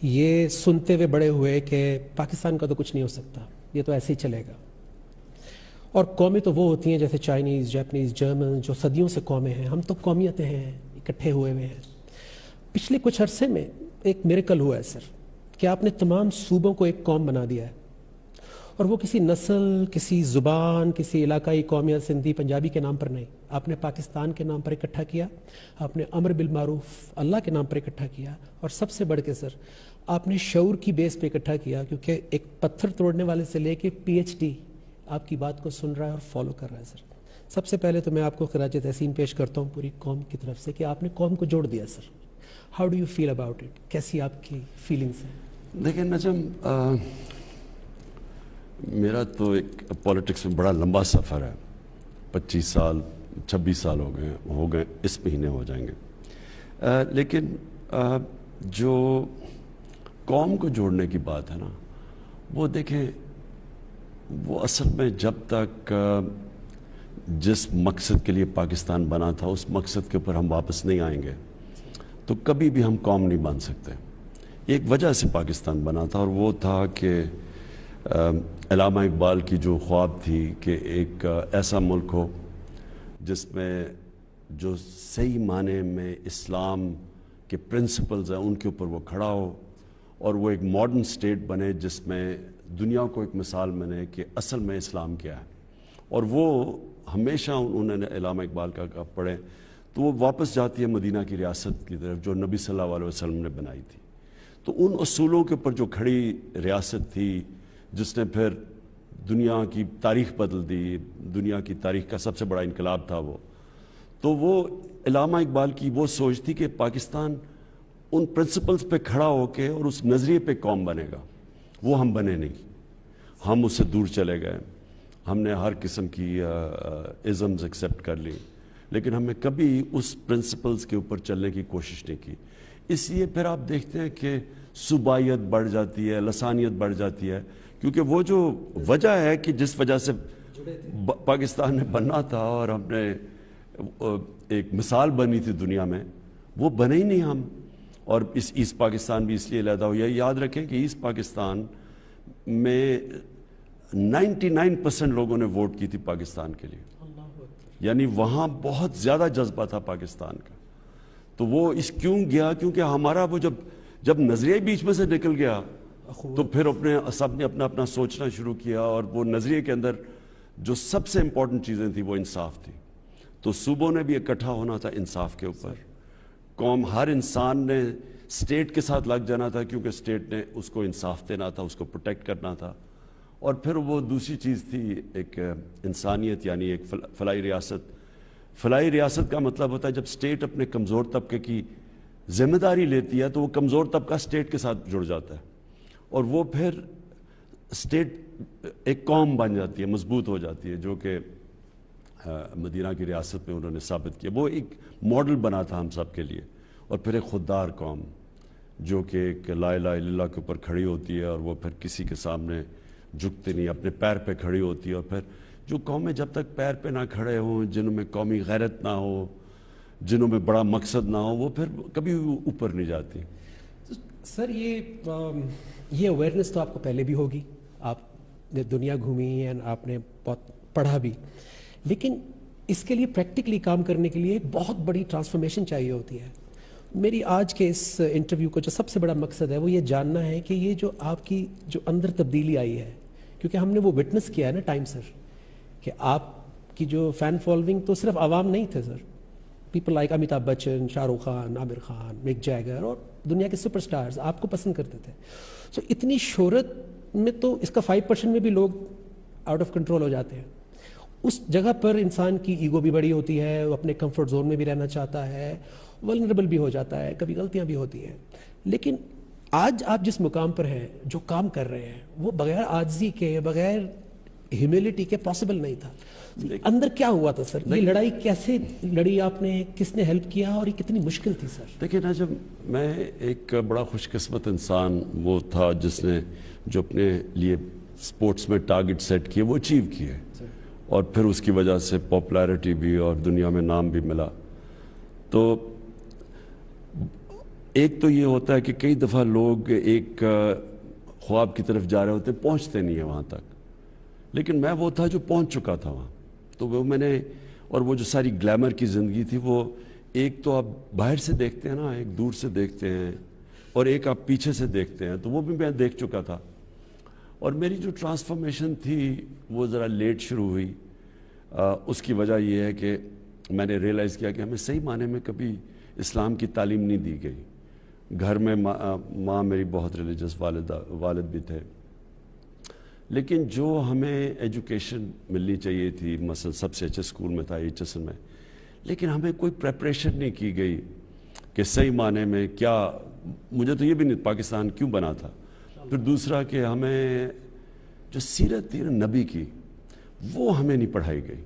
یہ سنتے ہوئے بڑے ہوئے کہ پاکستان کا تو کچھ نہیں ہو سکتا، یہ تو ایسے ہی چلے گا. اور قومیں تو وہ ہوتی ہیں جیسے چائنیز، جاپنیز، جرمن، جو صدیوں سے قومیں ہیں. ہم تو قومیتیں ہیں، اکٹھے ہوئے ہوئے ہیں. پچھلے کچھ عرصے میں ایک میریکل ہوا ہے سر کہ آپ نے تمام صوبوں کو ایک قوم بنا دیا ہے، اور وہ کسی نسل، کسی زبان، کسی علاقائی قومیت، سندھی، پنجابی کے نام پر نہیں. آپ نے پاکستان کے نام پر اکٹھا کیا، آپ نے امر بالمعروف اللہ کے نام پر اکٹھا کیا، اور سب سے بڑھ کے سر آپ نے شعور کی بیس پہ اکٹھا کیا، کیونکہ ایک پتھر توڑنے والے سے لے کے پی ایچ ڈی آپ کی بات کو سن رہا ہے اور فالو کر رہا ہے. سر سب سے پہلے تو میں آپ کو خراج تحسین پیش کرتا ہوں پوری قوم کی طرف سے کہ آپ نے قوم کو جوڑ دیا. Sir how do you feel about it? کیسی آپ کی فیلنگس ہیں؟ دیکھیں نجم، میرا تو ایک پولیٹکس میں بڑا لمبا سفر ہے. 25 سال 26 سال ہو گئے اس مہینے ہو جائیں گے. لیکن جو قوم کو جوڑنے کی بات ہے نا، وہ دیکھیں، وہ اصل میں جب تک جس مقصد کے لیے پاکستان بنا تھا اس مقصد کے اوپر ہم واپس نہیں آئیں گے تو کبھی بھی ہم قوم نہیں بن سکتے. ایک وجہ سے پاکستان بنا تھا، اور وہ تھا کہ علامہ اقبال کی جو خواب تھی کہ ایک ایسا ملک ہو جس میں جو صحیح معنی میں اسلام کے پرنسپلز ہیں ان کے اوپر وہ کھڑا ہو، اور وہ ایک ماڈرن سٹیٹ بنے جس میں دنیا کو ایک مثال بنے کہ اصل میں اسلام کیا ہے. اور وہ ہمیشہ انہوں نے علامہ اقبال کا پڑھیں تو وہ واپس جاتی ہے مدینہ کی ریاست کی طرف جو نبی صلی اللہ علیہ وسلم نے بنائی تھی. تو ان اصولوں کے اوپر جو کھڑی ریاست تھی جس نے پھر دنیا کی تاریخ بدل دی، دنیا کی تاریخ کا سب سے بڑا انقلاب تھا وہ. تو وہ علامہ اقبال کی وہ سوچ تھی کہ پاکستان ان پرنسپلز پہ کھڑا ہو کے اور اس نظریے پہ قوم بنے گا. وہ ہم بنے نہیں، ہم اس سے دور چلے گئے. ہم نے ہر قسم کی ازمز ایکسیپٹ کر لی، لیکن ہم نے کبھی اس پرنسپلز کے اوپر چلنے کی کوشش نہیں کی. اس لیے پھر آپ دیکھتے ہیں کہ صوبائیت بڑھ جاتی ہے، لسانیت بڑھ جاتی ہے، کیونکہ وہ جو وجہ ہے کہ جس وجہ سے پاکستان نے بننا تھا اور ہم نے ایک مثال بنی تھی دنیا میں، وہ بنے ہی نہیں ہم. اور اس ایسٹ پاکستان بھی اس لیے علیحدہ ہو. یہ یاد رکھیں کہ ایسٹ پاکستان میں 99% لوگوں نے ووٹ کی تھی پاکستان کے لیے، یعنی وہاں بہت زیادہ جذبہ تھا پاکستان کا. تو وہ اس کیوں گیا؟ کیونکہ ہمارا وہ جب نظریہ بیچ میں سے نکل گیا تو پھر سب نے اپنا سوچنا شروع کیا، اور وہ نظریے کے اندر جو سب سے امپورٹنٹ چیزیں تھیں وہ انصاف تھی. تو صوبوں نے بھی اکٹھا ہونا تھا انصاف کے اوپر. قوم، ہر انسان نے اسٹیٹ کے ساتھ لگ جانا تھا کیونکہ اسٹیٹ نے اس کو انصاف دینا تھا، اس کو پروٹیکٹ کرنا تھا. اور پھر وہ دوسری چیز تھی ایک انسانیت، یعنی ایک فلاحی ریاست. فلاحی ریاست کا مطلب ہوتا ہے جب اسٹیٹ اپنے کمزور طبقے کی ذمہ داری لیتی ہے تو وہ کمزور طبقہ اسٹیٹ کے ساتھ جڑ جاتا ہے، اور وہ پھر اسٹیٹ ایک قوم بن جاتی ہے، مضبوط ہو جاتی ہے، جو کہ مدینہ کی ریاست میں انہوں نے ثابت کیا. وہ ایک ماڈل بنا تھا ہم سب کے لیے. اور پھر ایک خوددار قوم جو کہ ایک لا الہ الا اللہ کے اوپر کھڑی ہوتی ہے، اور وہ پھر کسی کے سامنے جھکتے نہیں، اپنے پیر پہ کھڑی ہوتی ہے. اور پھر جو قومیں جب تک پیر پہ نہ کھڑے ہوں، جنہوں میں قومی غیرت نہ ہو، جنہوں میں بڑا مقصد نہ ہو، وہ پھر کبھی اوپر نہیں جاتی. سر یہ اویئرنیس تو آپ کو پہلے بھی ہوگی، آپ نے دنیا گھومی ہے، آپ نے بہت پڑھا بھی، لیکن اس کے لیے پریکٹیکلی کام کرنے کے لیے ایک بہت بڑی ٹرانسفارمیشن چاہیے ہوتی ہے. میری آج کے اس انٹرویو کا جو سب سے بڑا مقصد ہے وہ یہ جاننا ہے کہ یہ جو آپ کی جو اندر تبدیلی آئی ہے، کیونکہ ہم نے وہ وٹنس کیا ہے نا ٹائم سر، کہ آپ کی جو فین فالوئنگ تو صرف عوام نہیں تھے سر، پیپل لائک امیتابھ بچن، شاہ رخ خان، عامر خان، مک جیگر اور دنیا کے سپر سٹارز آپ کو پسند کرتے تھے. سو اتنی شہرت میں تو اس کا 5% میں بھی لوگ آؤٹ آف کنٹرول ہو جاتے ہیں. اس جگہ پر انسان کی ایگو بھی بڑی ہوتی ہے، وہ اپنے کمفرٹ زون میں بھی رہنا چاہتا ہے، ولنریبل بھی ہو جاتا ہے، کبھی غلطیاں بھی ہوتی ہیں. لیکن آج آپ جس مقام پر ہیں، جو کام کر رہے ہیں، وہ بغیر عاجزی کے، بغیر ہیوملٹی کے پاسبل نہیں تھا. اندر کیا ہوا تھا سر؟ یہ لڑائی کیسے لڑی آپ نے؟ کس نے ہیلپ کیا؟ اور یہ کتنی مشکل تھی سر؟ دیکھیں نا، جب میں ایک بڑا خوش قسمت انسان وہ تھا جس نے جو اپنے لیے سپورٹس میں ٹارگٹ سیٹ کیے وہ اچیو کیے، اور پھر اس کی وجہ سے پاپولیرٹی بھی اور دنیا میں نام بھی ملا. تو ایک تو یہ ہوتا ہے کہ کئی دفعہ لوگ ایک خواب کی طرف جا رہے ہوتے ہیں, پہنچتے نہیں ہیں وہاں تک, لیکن میں وہ تھا جو پہنچ چکا تھا وہاں. تو وہ میں نے, اور وہ جو ساری گلیمر کی زندگی تھی, وہ ایک تو آپ باہر سے دیکھتے ہیں نا, ایک دور سے دیکھتے ہیں, اور ایک آپ پیچھے سے دیکھتے ہیں, تو وہ بھی میں دیکھ چکا تھا. اور میری جو ٹرانسفارمیشن تھی وہ ذرا لیٹ شروع ہوئی. اس کی وجہ یہ ہے کہ میں نے ریئلائز کیا کہ ہمیں صحیح معنی میں کبھی اسلام کی تعلیم نہیں دی گئی. گھر میں ماں میری بہت ریلیجس والد بھی تھے, لیکن جو ہمیں ایجوکیشن ملنی چاہیے تھی, مثلا سب سے اچھے اسکول میں تھا HSN میں, لیکن ہمیں کوئی پریپریشن نہیں کی گئی کہ صحیح معنی میں کیا. مجھے تو یہ بھی نہیں پاکستان کیوں بنا تھا. پھر دوسرا کہ ہمیں جو سیرت تھی نبی کی, وہ ہمیں نہیں پڑھائی گئی.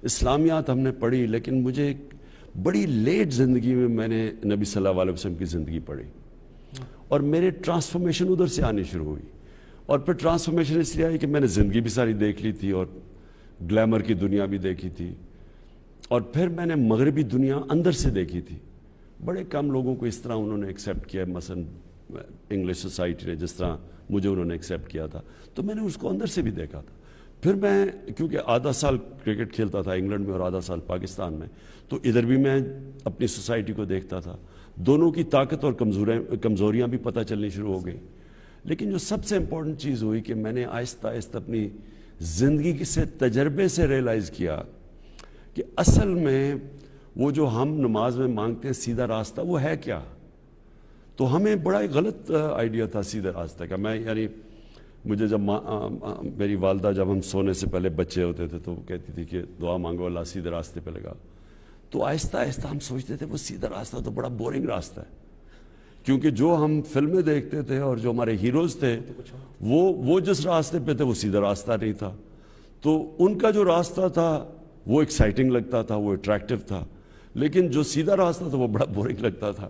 اسلامیات ہم نے پڑھی, لیکن مجھے ایک بڑی لیٹ زندگی میں نے نبی صلی اللہ علیہ وسلم کی زندگی پڑھی, اور میرے ٹرانسفارمیشن ادھر سے آنی شروع ہوئی. اور پھر ٹرانسفارمیشن اس لیے آئی کہ میں نے زندگی بھی ساری دیکھ لی تھی, اور گلیمر کی دنیا بھی دیکھی تھی, اور پھر میں نے مغربی دنیا اندر سے دیکھی تھی. بڑے کم لوگوں کو اس طرح انہوں نے ایکسیپٹ کیا, مثلا انگلش سوسائٹی نے جس طرح مجھے انہوں نے ایکسیپٹ کیا تھا, تو میں نے اس کو اندر سے بھی دیکھا تھا. پھر میں, کیونکہ آدھا سال کرکٹ کھیلتا تھا انگلینڈ میں اور آدھا سال پاکستان میں, تو ادھر بھی میں اپنی سوسائٹی کو دیکھتا تھا. دونوں کی طاقت اور کمزوریاں بھی پتہ چلنی شروع ہو گئی. لیکن جو سب سے امپورٹنٹ چیز ہوئی کہ میں نے آہستہ آہستہ اپنی زندگی سے تجربے سے ریئلائز کیا کہ اصل میں وہ جو ہم نماز میں مانگتے ہیں سیدھا راستہ, وہ ہے کیا. تو ہمیں بڑا ایک غلط آئیڈیا تھا سیدھے راستے کا. میں یعنی مجھے جب میری والدہ, جب ہم سونے سے پہلے بچے ہوتے تھے, تو وہ کہتی تھی کہ دعا مانگو اللہ سیدھے راستے پہ لگا. تو آہستہ آہستہ ہم سوچتے تھے وہ سیدھا راستہ تو بڑا بورنگ راستہ ہے, کیونکہ جو ہم فلمیں دیکھتے تھے اور جو ہمارے ہیروز تھے وہ جس راستے پہ تھے وہ سیدھا راستہ نہیں تھا. تو ان کا جو راستہ تھا وہ ایکسائٹنگ لگتا تھا, وہ اٹریکٹیو تھا, لیکن جو سیدھا راستہ تھا وہ بڑا بورنگ لگتا تھا.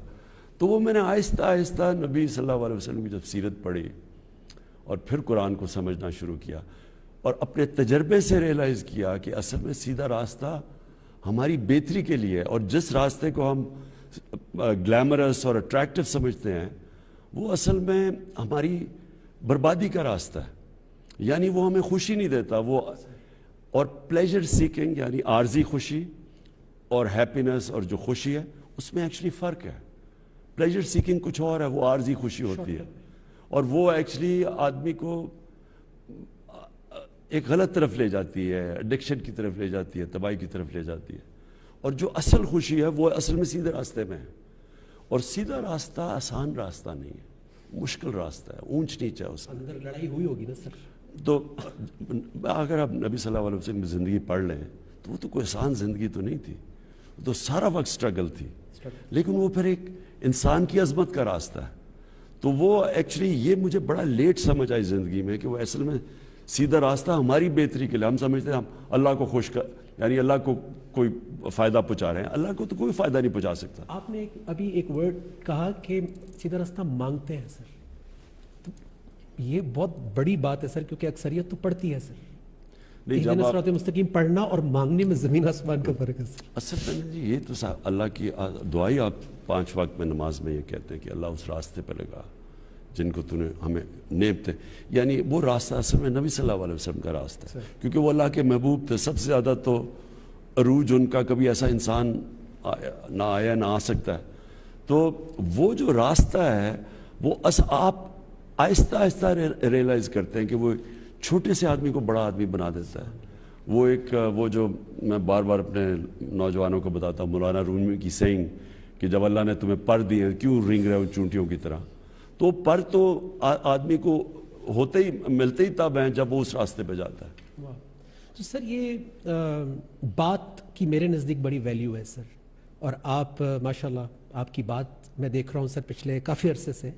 تو وہ میں نے آہستہ آہستہ نبی صلی اللہ علیہ وسلم کی جب سیرت پڑھی اور پھر قرآن کو سمجھنا شروع کیا, اور اپنے تجربے سے ریئلائز کیا کہ اصل میں سیدھا راستہ ہماری بہتری کے لیے, اور جس راستے کو ہم گلیمرس اور اٹریکٹیو سمجھتے ہیں وہ اصل میں ہماری بربادی کا راستہ ہے. یعنی وہ ہمیں خوشی نہیں دیتا. وہ اور پلیجر سیکنگ یعنی عارضی خوشی اور ہیپینس اور جو خوشی ہے اس میں ایکچولی فرق ہے. پلیجر سیکنگ کچھ اور ہے, وہ عارضی خوشی ہوتی ہے, اور وہ ایکچولی آدمی کو ایک غلط طرف لے جاتی ہے, ایڈکشن کی طرف لے جاتی ہے, تباہی کی طرف لے جاتی ہے. اور جو اصل خوشی ہے وہ اصل میں سیدھے راستے میں ہے. اور سیدھا راستہ آسان راستہ نہیں ہے, مشکل راستہ ہے, اونچ نیچ ہے, اس میں اندر لڑائی ہوئی ہوگی نا سر. تو اگر آپ نبی صلی اللہ علیہ وسلم کی زندگی پڑھ لیں تو وہ تو کوئی آسان زندگی تو نہیں تھی, وہ تو سارا وقت سٹرگل تھی, لیکن وہ پھر ایک انسان کی عظمت کا راستہ ہے. تو وہ ایکچولی یہ مجھے بڑا لیٹ سمجھ آئی زندگی میں کہ وہ اصل میں سیدھا راستہ ہماری بہتری کے لیے. ہم سمجھتے ہیں ہم اللہ کو خوش کر, یعنی اللہ کو کوئی فائدہ پہنچا رہے ہیں, اللہ کو تو کوئی فائدہ نہیں پہنچا سکتا. آپ نے ابھی ایک ورڈ کہا کہ سیدھا راستہ مانگتے ہیں سر, تو یہ بہت بڑی بات ہے سر, کیونکہ اکثریت تو پڑھتی ہے سر. نہیں, جب آپ صراط مستقیم پڑھنا اور مانگنے میں زمین آسمان کا فرق ہے سر. اصل میں جی یہ تو اللہ کی دعائی, آپ 5 وقت میں نماز میں یہ کہتے ہیں کہ اللہ اس راستے پہ لگا جن کو تو نے ہمیں نیمتے, یعنی وہ راستہ اصل میں نبی صلی اللہ علیہ وسلم کا راستہ ہے, کیونکہ وہ اللہ کے محبوب تھے. سب سے زیادہ تو عروج ان کا کبھی ایسا انسان نہ آیا نہ آ سکتا ہے. تو وہ جو راستہ ہے وہ آپ آہستہ آہستہ ریئلائز کرتے ہیں کہ وہ چھوٹے سے آدمی کو بڑا آدمی بنا دیتا ہے. وہ جو میں بار بار اپنے نوجوانوں کو بتاتا ہوں, مولانا رومی کی سینگ کہ جب اللہ نے تمہیں پر دیے کیوں رینگ رہے ہو چونٹیوں کی طرح, تو پر تو آدمی کو ہوتے ہی ملتے ہی تب ہیں جب وہ اس راستے پہ جاتا ہے. تو سر یہ بات کی میرے نزدیک بڑی ویلیو ہے سر, اور آپ ماشاءاللہ آپ کی بات میں دیکھ رہا ہوں سر پچھلے کافی عرصے سے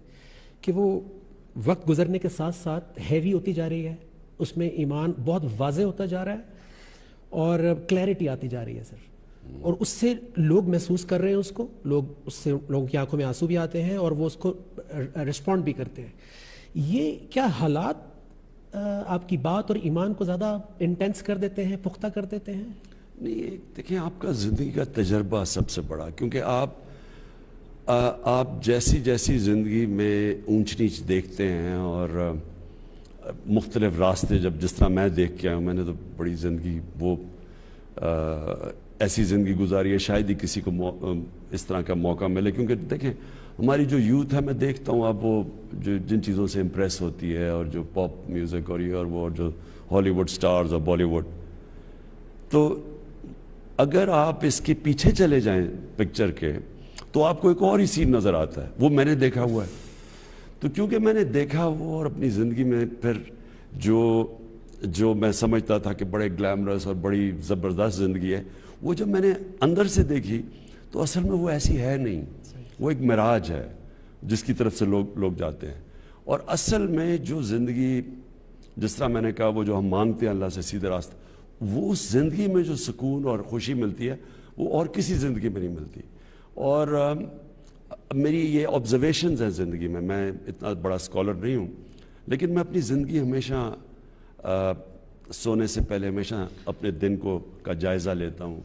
کہ وہ وقت گزرنے کے ساتھ ساتھ ہیوی ہوتی جا رہی ہے, اس میں ایمان بہت واضح ہوتا جا رہا ہے اور کلیئرٹی آتی جا رہی ہے سر, اور اس سے لوگ محسوس کر رہے ہیں اس کو, اس سے لوگوں کی آنکھوں میں آنسو بھی آتے ہیں اور وہ اس کو رسپونڈ بھی کرتے ہیں. یہ کیا حالات آپ کی بات اور ایمان کو زیادہ انٹینس کر دیتے ہیں, پختہ کر دیتے ہیں؟ نہیں, دیکھیں آپ کا زندگی کا تجربہ سب سے بڑا, کیونکہ آپ آپ جیسی جیسی زندگی میں اونچ نیچ دیکھتے ہیں اور مختلف راستے جس طرح میں دیکھ کے آیا ہوں، میں نے تو بڑی زندگی وہ ایسی زندگی گزاری ہے شاید ہی کسی کو اس طرح کا موقع ملے، کیونکہ دیکھیں ہماری جو یوتھ ہے میں دیکھتا ہوں اب وہ جن چیزوں سے امپریس ہوتی ہے اور جو پاپ میوزک اور یہ اور وہ اور جو ہالی ووڈ سٹارز اور بالی ووڈ، تو اگر آپ اس کے پیچھے چلے جائیں پکچر کے تو آپ کو ایک اور ہی سین نظر آتا ہے، وہ میں نے دیکھا ہوا ہے۔ تو کیونکہ میں نے دیکھا وہ اور اپنی زندگی میں پھر جو میں سمجھتا تھا کہ بڑے گلیمرس اور بڑی زبردست زندگی ہے، وہ جب میں نے اندر سے دیکھی تو اصل میں وہ ایسی ہے نہیں، وہ ایک معراج ہے جس کی طرف سے لوگ جاتے ہیں۔ اور اصل میں جو زندگی جس طرح میں نے کہا وہ جو ہم مانگتے ہیں اللہ سے سیدھے راستہ، وہ اس زندگی میں جو سکون اور خوشی ملتی ہے وہ اور کسی زندگی میں نہیں ملتی۔ اور میری یہ آبزرویشنز ہیں زندگی میں اتنا بڑا اسکالر نہیں ہوں، لیکن میں اپنی زندگی ہمیشہ سونے سے پہلے ہمیشہ اپنے دن کا جائزہ لیتا ہوں۔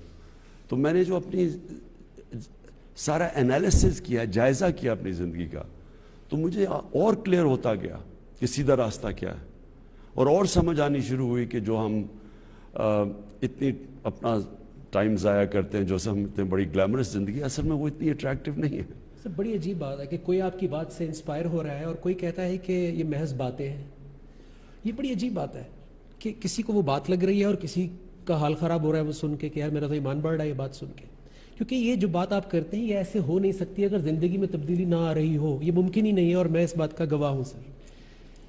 تو میں نے جو اپنی سارا انالیسس کیا، جائزہ کیا اپنی زندگی کا، تو مجھے اور کلیئر ہوتا گیا کہ سیدھا راستہ کیا ہے، اور سمجھ آنی شروع ہوئی کہ جو ہم اتنی اپنا ٹائم ضائع کرتے ہیں، جو سے ہم اتنے بڑی گلیمرس زندگی، اصل میں وہ اتنی اٹریکٹیو نہیں ہے۔ سر بڑی عجیب بات ہے کہ کوئی آپ کی بات سے انسپائر ہو رہا ہے اور کوئی کہتا ہے کہ یہ محض باتیں ہیں۔ یہ بڑی عجیب بات ہے کہ کسی کو وہ بات لگ رہی ہے اور کسی کا حال خراب ہو رہا ہے وہ سن کے کہ یار میرا تو ایمان بڑھ رہا ہے یہ بات سن کے، کیونکہ یہ جو بات آپ کرتے ہیں یہ ایسے ہو نہیں سکتی اگر زندگی میں تبدیلی نہ آ رہی ہو، یہ ممکن ہی نہیں ہے۔ اور میں اس بات کا گواہ ہوں سر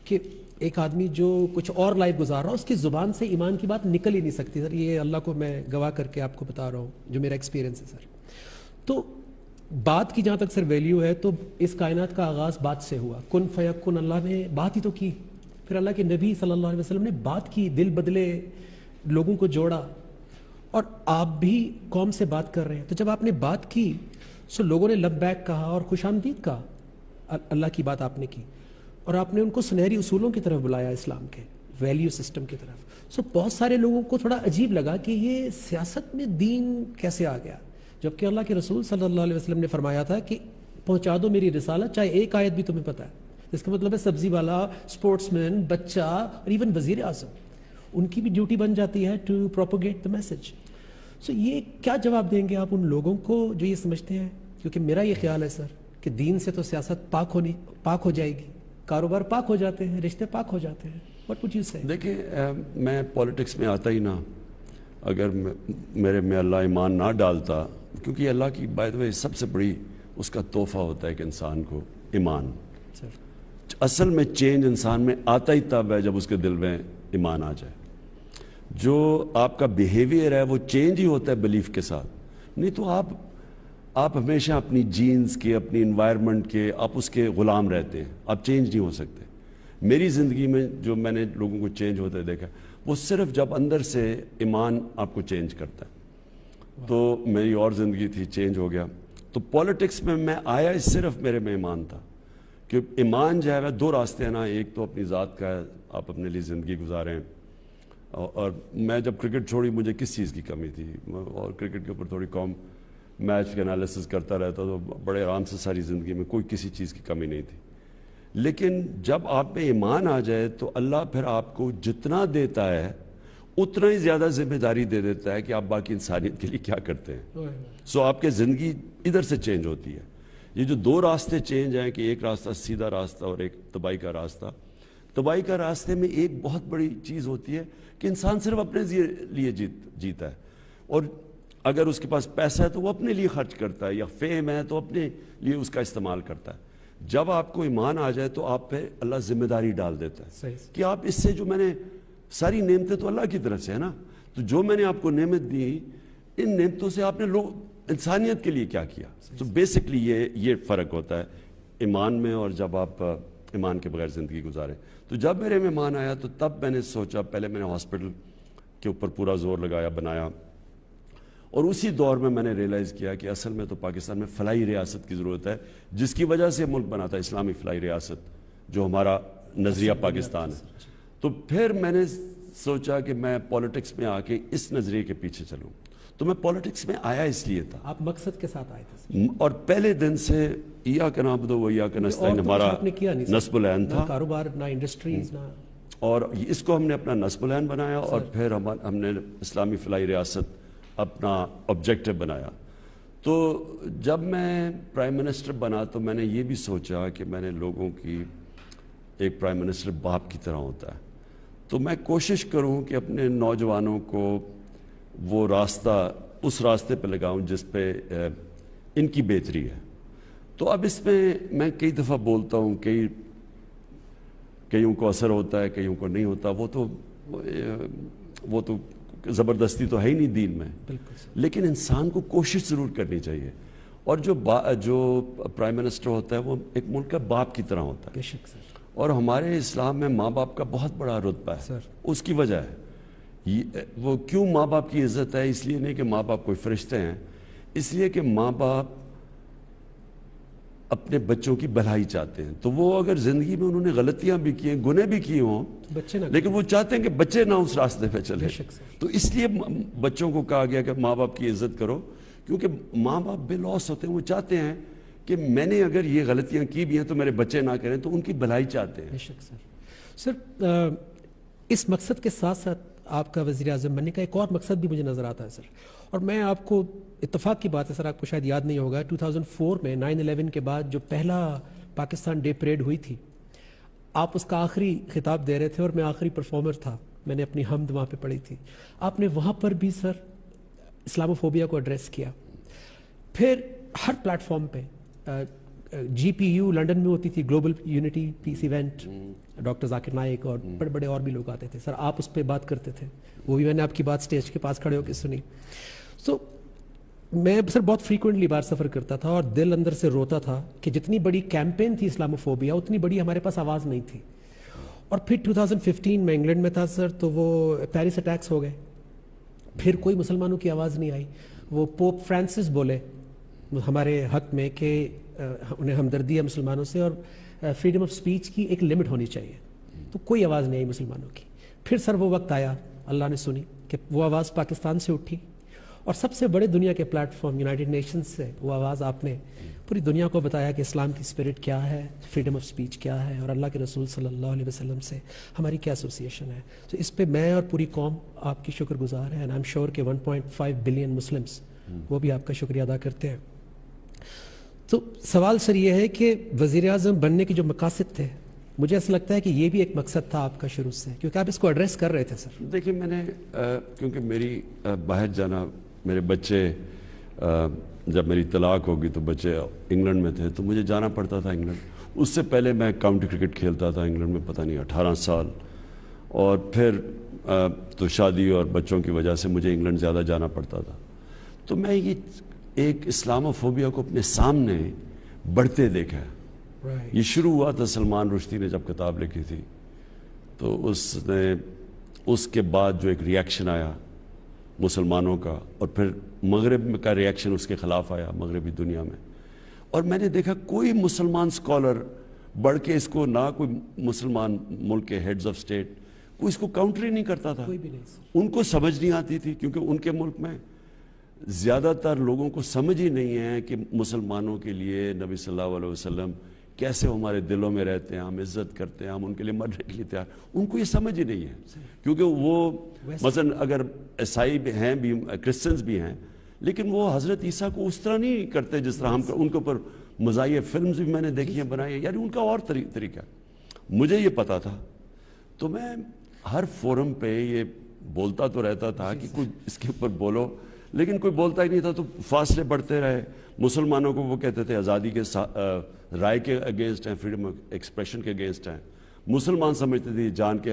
کہ ایک آدمی جو کچھ اور لائف گزار رہا ہو اس کی زبان سے ایمان کی بات نکل ہی نہیں سکتی سر، یہ اللہ کو میں گواہ کر کے آپ کو بتا رہا ہوں جو میرا ایکسپیرینس ہے سر۔ تو بات کی جہاں تک سر ویلیو ہے تو اس کائنات کا آغاز بات سے ہوا، کن فیکن، اللہ نے بات ہی تو کی، پھر اللہ کے نبی صلی اللہ علیہ وسلم نے بات کی، دل بدلے، لوگوں کو جوڑا، اور آپ بھی قوم سے بات کر رہے ہیں۔ تو جب آپ نے بات کی سو لوگوں نے لبیک کہا اور خوش آمدید کہا، اللہ کی بات آپ نے کی اور آپ نے ان کو سنہری اصولوں کی طرف بلایا، اسلام کے ویلیو سسٹم کی طرف۔ سو بہت سارے لوگوں کو تھوڑا عجیب لگا کہ یہ سیاست میں دین کیسے آ گیا، جبکہ اللہ کے رسول صلی اللہ علیہ وسلم نے فرمایا تھا کہ پہنچا دو میری رسالت، چاہے ایک آیت بھی تمہیں پتہ ہے۔ اس کا مطلب ہے سبزی والا، اسپورٹس مین، بچہ اور ایون وزیر اعظم، ان کی بھی ڈیوٹی بن جاتی ہے ٹو پروپوگیٹ دا میسج۔ سو یہ کیا جواب دیں گے آپ ان لوگوں کو جو یہ سمجھتے ہیں، کیونکہ میرا یہ خیال ہے سر کہ دین سے تو سیاست پاک ہو جائے گی، کاروبار پاک ہو جاتے ہیں، رشتے پاک ہو جاتے ہیں۔ What would you say؟ دیکھیں میں پولیٹکس میں آتا ہی نہ، اگر میرے میں اللہ ایمان نہ ڈالتا، کیونکہ یہ اللہ کی بائی دی وے سب سے بڑی اس کا تحفہ ہوتا ہے کہ انسان کو ایمان، اصل میں چینج انسان میں آتا ہی تب ہے جب اس کے دل میں ایمان آ جائے۔ جو آپ کا بیہیویئر ہے وہ چینج ہی ہوتا ہے بلیف کے ساتھ، نہیں تو آپ ہمیشہ اپنی جینز کے، اپنی انوائرمنٹ کے، آپ اس کے غلام رہتے ہیں، آپ چینج نہیں ہو سکتے۔ میری زندگی میں جو میں نے لوگوں کو چینج ہوتے دیکھا وہ صرف جب اندر سے ایمان آپ کو چینج کرتا ہے۔ تو میری اور زندگی تھی، چینج ہو گیا۔ تو پولیٹکس میں آیا صرف میرے میں ایمان تھا، کہ ایمان جو ہے دو راستے ہیں نا، ایک تو اپنی ذات کا ہے، آپ اپنے لیے زندگی گزاریں، اور میں جب کرکٹ چھوڑی مجھے کس چیز کی کمی تھی، اور کرکٹ کے اوپر تھوڑی میچ کے انالیسس کرتا رہتا تو بڑے آرام سے ساری زندگی میں کوئی کسی چیز کی کمی نہیں تھی۔ لیکن جب آپ میں ایمان آ جائے تو اللہ پھر آپ کو جتنا دیتا ہے اتنا ہی زیادہ ذمہ داری دے دیتا ہے کہ آپ باقی انسانیت کے لیے کیا کرتے ہیں۔ سو آپ کے زندگی ادھر سے چینج ہوتی ہے۔ یہ جو دو راستے چینج ہیں کہ ایک راستہ سیدھا راستہ اور ایک تباہی کا راستہ، تباہی کا راستے میں ایک بہت بڑی چیز ہوتی ہے کہ انسان صرف اپنے لیے جیتا ہے، اور اگر اس کے پاس پیسہ ہے تو وہ اپنے لیے خرچ کرتا ہے، یا فیم ہے تو اپنے لیے اس کا استعمال کرتا ہے۔ جب آپ کو ایمان آ جائے تو آپ پہ اللہ ذمہ داری ڈال دیتا ہے کہ آپ اس سے، جو میں نے ساری نعمتیں تو اللہ کی طرف سے ہے نا، تو جو میں نے آپ کو نعمت دی ان نعمتوں سے آپ نے انسانیت کے لیے کیا کیا۔ تو بیسکلی یہ فرق ہوتا ہے ایمان میں اور جب آپ ایمان کے بغیر زندگی گزاریں۔ تو جب میرے میں ایمان آیا تو تب میں نے سوچا، پہلے میں نے ہاسپٹل کے اوپر پورا زور لگایا، بنایا، اور اسی دور میں نے ریئلائز کیا کہ اصل میں تو پاکستان میں فلاحی ریاست کی ضرورت ہے، جس کی وجہ سے ملک بنا تھا اسلامی فلاحی ریاست، جو ہمارا نظریہ پاکستان ہے۔ تو پھر میں نے سوچا کہ میں پولیٹکس میں آ کے اس نظریے کے پیچھے چلوں۔ تو میں پالیٹکس میں آیا اس لیے تھا، آپ مقصد کے ساتھ آئے تھے سر؟ اور پہلے دن سے ایاک نعبد و ایاک نستعین ہمارا آپ نے کیا نہیں سر، نصب العین نہ تھا، کاروبار نہ انڈسٹریز نہ، اور اس کو ہم نے اپنا نصب العین بنایا، اور پھر ہم نے اسلامی فلاحی ریاست اپنا آبجیکٹو بنایا۔ تو جب میں پرائم منسٹر بنا تو میں نے یہ بھی سوچا کہ میں نے لوگوں کی، ایک پرائم منسٹر باپ کی طرح ہوتا ہے، تو میں کوشش کروں کہ اپنے نوجوانوں کو وہ راستہ، اس راستے پہ لگاؤں جس پہ ان کی بہتری ہے۔ تو اب اس میں کئی دفعہ بولتا ہوں، کئیوں کو اثر ہوتا ہے، کئیوں کو نہیں ہوتا، وہ تو زبردستی تو ہے ہی نہیں دین میں، لیکن انسان کو کوشش ضرور کرنی چاہیے، اور جو پرائم منسٹر ہوتا ہے وہ ایک ملک کا باپ کی طرح ہوتا ہے، بے شک سر، اور ہمارے اسلام میں ماں باپ کا بہت بڑا رتبہ ہے سر۔ اس کی وجہ ہے وہ کیوں ماں باپ کی عزت ہے، اس لیے نہیں کہ ماں باپ کوئی فرشتے ہیں، اس لیے کہ ماں باپ اپنے بچوں کی بھلائی چاہتے ہیں، تو وہ اگر زندگی میں انہوں نے غلطیاں بھی کی ہیں، گناہ بھی کیے ہوں، بچے نہ لیکن وہ چاہتے ہیں کہ بچے نہ اس راستے پہ چلیں، بے شک سر۔ تو اس لیے بچوں کو کہا گیا کہ ماں باپ کی عزت کرو، کیونکہ ماں باپ بے لوث ہوتے ہیں، وہ چاہتے ہیں کہ میں نے اگر یہ غلطیاں کی بھی ہیں تو میرے بچے نہ کریں، تو ان کی بھلائی چاہتے ہیں۔ بے شک سر۔ سر اس مقصد کے ساتھ ساتھ آپ کا وزیر اعظم بننے کا ایک اور مقصد بھی مجھے نظر آتا ہے سر، اور میں آپ کو، اتفاق کی بات ہے سر، آپ کو شاید یاد نہیں ہوگا، 2004 میں 9/11 کے بعد جو پہلا پاکستان ڈے پریڈ ہوئی تھی، آپ اس کا آخری خطاب دے رہے تھے اور میں آخری پرفارمر تھا، میں نے اپنی حمد وہاں پہ پڑھی تھی، آپ نے وہاں پر بھی سر اسلاموفوبیا کو ایڈریس کیا۔ پھر ہر پلیٹ فارم پہ جی پی یو لنڈن میں ہوتی تھی، گلوبل یونٹی پیس ایونٹ، ڈاکٹر ذاکر نائک اور بڑے بڑے اور بھی لوگ آتے تھے سر، آپ اس پہ بات کرتے تھے، وہ بھی میں نے آپ کی بات سٹیج کے پاس کھڑے ہو کے سنی۔ تو میں سر بہت فریکوینٹلی باہر سفر کرتا تھا اور دل اندر سے روتا تھا کہ جتنی بڑی کیمپین تھی اسلاموفوبیا، اتنی بڑی ہمارے پاس آواز نہیں تھی۔ اور پھر 2015 میں انگلینڈ میں تھا سر، تو وہ پیرس اٹیکس ہو گئے، پھر کوئی مسلمانوں کی آواز نہیں آئی۔ وہ پوپ فرانسس بولے ہمارے حق میں کہ انہیں ہمدردی ہے مسلمانوں سے، اور فریڈم آف سپیچ کی ایک لمٹ ہونی چاہیے، تو کوئی آواز نہیں آئی مسلمانوں کی۔ پھر سر وہ وقت آیا، اللہ نے سنی کہ وہ آواز پاکستان سے اٹھی، اور سب سے بڑے دنیا کے پلیٹ فارم یونائٹڈ نیشنز سے وہ آواز آپ نے پوری دنیا کو بتایا کہ اسلام کی اسپرٹ کیا ہے، فریڈم آف سپیچ کیا ہے، اور اللہ کے رسول صلی اللہ علیہ وسلم سے ہماری کیا ایسوسیشن ہے۔ تو اس پہ میں اور پوری قوم آپ کی شکر گزار ہے، اینڈ آئی ایم شیور کہ 1.5 بلین مسلمس وہ بھی آپ کا شکریہ ادا کرتے ہیں۔ تو سوال سر یہ ہے کہ وزیر اعظم بننے کے جو مقاصد تھے، مجھے ایسا لگتا ہے کہ یہ بھی ایک مقصد تھا آپ کا شروع سے، کیونکہ آپ اس کو ایڈریس کر رہے تھے سر۔ دیکھیں میں نے کیونکہ میری باہر جانا، میرے بچے جب میری طلاق ہوگی تو بچے انگلینڈ میں تھے، تو مجھے جانا پڑتا تھا انگلینڈ۔ اس سے پہلے میں کاؤنٹی کرکٹ کھیلتا تھا انگلینڈ میں، پتہ نہیں 18 سال، اور پھر تو شادی اور بچوں کی وجہ سے مجھے انگلینڈ زیادہ جانا پڑتا تھا۔ تو میں یہ ایک اسلاموفوبیا کو اپنے سامنے بڑھتے دیکھا ہے۔ یہ شروع ہوا تھا سلمان رشدی نے جب کتاب لکھی تھی، تو اس کے بعد جو ایک ریاکشن آیا مسلمانوں کا، اور پھر مغرب کا ریاکشن اس کے خلاف آیا مغربی دنیا میں، اور میں نے دیکھا کوئی مسلمان سکولر بڑھ کے اس کو، نہ کوئی مسلمان ملک کے ہیڈز آف اسٹیٹ کوئی اس کو کاؤنٹر ہی نہیں کرتا تھا، کوئی بھی نہیں سر۔ ان کو سمجھ نہیں آتی تھی، کیونکہ ان کے ملک میں زیادہ تر لوگوں کو سمجھ ہی نہیں ہے کہ مسلمانوں کے لیے نبی صلی اللہ علیہ وسلم کیسے ہمارے دلوں میں رہتے ہیں، ہم عزت کرتے ہیں، ہم ان کے لیے مرنے کے لیے تیار، ان کو یہ سمجھ ہی نہیں ہے، کیونکہ وہ مثلا اگر عیسائی بھی ہیں، بھی کرسچنز بھی ہیں، لیکن وہ حضرت عیسیٰ کو اس طرح نہیں کرتے جس طرح ہم، ان کے اوپر مزاحیہ فلمز بھی میں نے دیکھی ہیں بنائی ہیں، یعنی ان کا اور طریقہ۔ مجھے یہ پتا تھا، تو میں ہر فورم پہ یہ بولتا تو رہتا تھا کہ کوئی اس کے اوپر بولو، لیکن کوئی بولتا ہی نہیں تھا، تو فاصلے بڑھتے رہے۔ مسلمانوں کو وہ کہتے تھے آزادی کے رائے کے اگینسٹ ہیں، فریڈم آف ایکسپریشن کے اگینسٹ ہیں، مسلمان سمجھتے تھے جان کے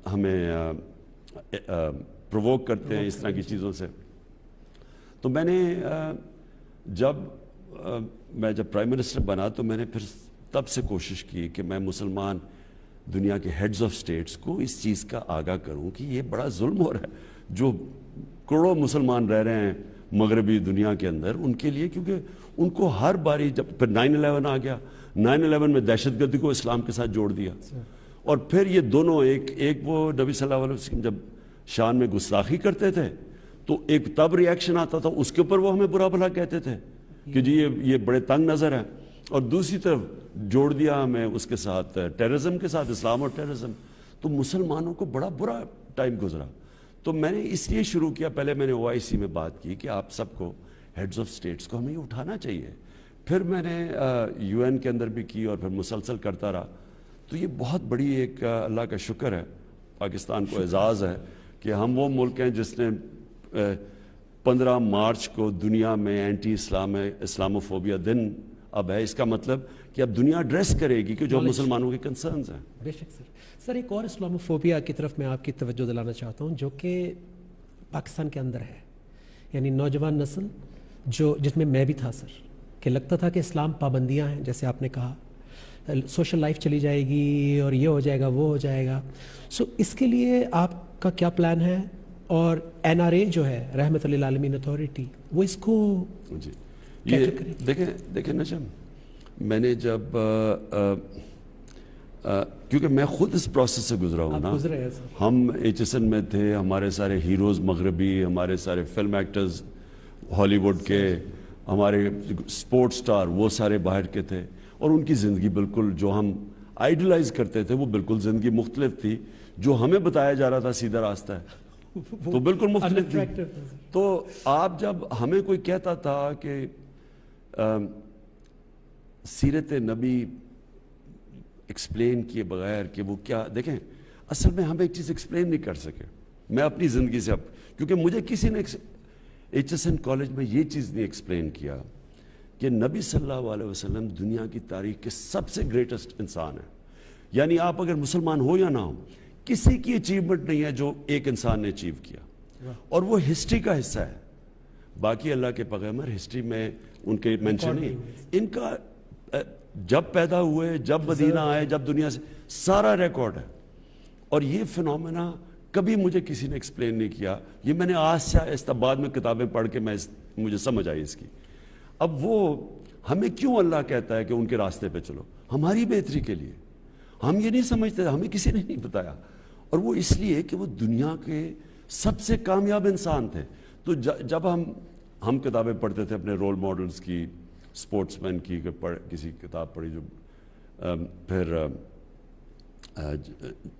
ہمیں پرووک کرتے ہیں اس طرح کی چیزوں سے۔ تو میں نے جب پرائم منسٹر بنا تو میں نے پھر تب سے کوشش کی کہ میں مسلمان دنیا کے ہیڈز آف سٹیٹس کو اس چیز کا آگاہ کروں کہ یہ بڑا ظلم ہو رہا ہے جو کروڑوں مسلمان رہ رہے ہیں مغربی دنیا کے اندر، ان کے لیے، کیونکہ ان کو ہر باری جب پھر 9/11 آ گیا، 9/11 میں دہشت گردی کو اسلام کے ساتھ جوڑ دیا، اور پھر یہ دونوں ایک وہ نبی صلی اللہ علیہ وسلم جب شان میں گستاخی کرتے تھے تو ایک تب ریاکشن آتا تھا، اس کے اوپر وہ ہمیں برا بھلا کہتے تھے کہ جی یہ بڑے تنگ نظر ہیں، اور دوسری طرف جوڑ دیا ہمیں اس کے ساتھ ٹیررزم کے ساتھ، اسلام اور ٹیررزم. تو مسلمانوں کو بڑا برا ٹائم گزرا. تو میں نے اس لیے شروع کیا، پہلے میں نے OIC میں بات کی کہ آپ سب کو ہیڈز آف اسٹیٹس کو ہمیں یہ اٹھانا چاہیے. پھر میں نے UN کے اندر بھی کی اور پھر مسلسل کرتا رہا. تو یہ بہت بڑی ایک اللہ کا شکر ہے، پاکستان کو اعزاز ہے کہ ہم وہ ملک ہیں جس نے 15 مارچ کو دنیا میں اینٹی اسلاموفوبیا دن اب ہے. اس کا مطلب کہ اب دنیا ایڈریس کرے گی کہ جو مسلمانوں کے کنسرنز ہیں. بے شک سر. سر ایک اور اسلاموفوبیا کی طرف میں آپ کی توجہ دلانا چاہتا ہوں جو کہ پاکستان کے اندر ہے، یعنی نوجوان نسل جس میں بھی تھا سر، کہ لگتا تھا کہ اسلام پابندیاں ہیں، جیسے آپ نے کہا سوشل لائف چلی جائے گی اور یہ ہو جائے گا وہ ہو جائے گا. سو اس کے لیے آپ کا کیا پلان ہے؟ اور NRA جو ہے رحمت للعالمین اتھارٹی، وہ اس کو جی یہ دیکھیں نجم، میں نے جب کیونکہ میں خود اس پروسیس سے گزرا ہوں نا، ہم HSN میں تھے، ہمارے سارے ہیروز مغربی، ہمارے سارے فلم ایکٹرز ہالی ووڈ کے، ہمارے سپورٹ سٹار وہ سارے باہر کے تھے، اور ان کی زندگی بالکل جو ہم آئیڈلائز کرتے تھے وہ بالکل زندگی مختلف تھی. جو ہمیں بتایا جا رہا تھا سیدھا راستہ ہے تو بالکل مختلف تھی. تو آپ جب ہمیں کوئی کہتا تھا کہ سیرت نبی ایکسپلین کیے بغیر کہ وہ کیا، دیکھیں اصل میں ہم ایک چیز ایکسپلین نہیں کر سکے. میں اپنی زندگی سے کیونکہ مجھے کسی نے HSN کالج میں یہ چیز نہیں ایکسپلین کیا کہ نبی صلی اللہ علیہ وسلم دنیا کی تاریخ کے سب سے گریٹسٹ انسان ہیں. یعنی آپ اگر مسلمان ہو یا نہ ہو، کسی کی اچیومنٹ نہیں ہے جو ایک انسان نے اچیو کیا، اور وہ ہسٹری کا حصہ ہے. باقی اللہ کے پیغمبر ہسٹری میں ان کے مینشن نہیں، ان کا جب پیدا ہوئے، جب مدینہ آئے، جب دنیا سے سارا ریکارڈ ہے. اور یہ فنومینا کبھی مجھے کسی نے ایکسپلین نہیں کیا. یہ میں نے آج سے آہستہ بعد میں کتابیں پڑھ کے مجھے سمجھ آئی اس کی. اب وہ ہمیں کیوں اللہ کہتا ہے کہ ان کے راستے پہ چلو؟ ہماری بہتری کے لیے. ہم یہ نہیں سمجھتے، ہمیں کسی نے نہیں بتایا. اور وہ اس لیے کہ وہ دنیا کے سب سے کامیاب انسان تھے. تو جب ہم کتابیں پڑھتے تھے اپنے رول ماڈلز کی، سپورٹس مین کی، کسی کتاب پڑھی جو پھر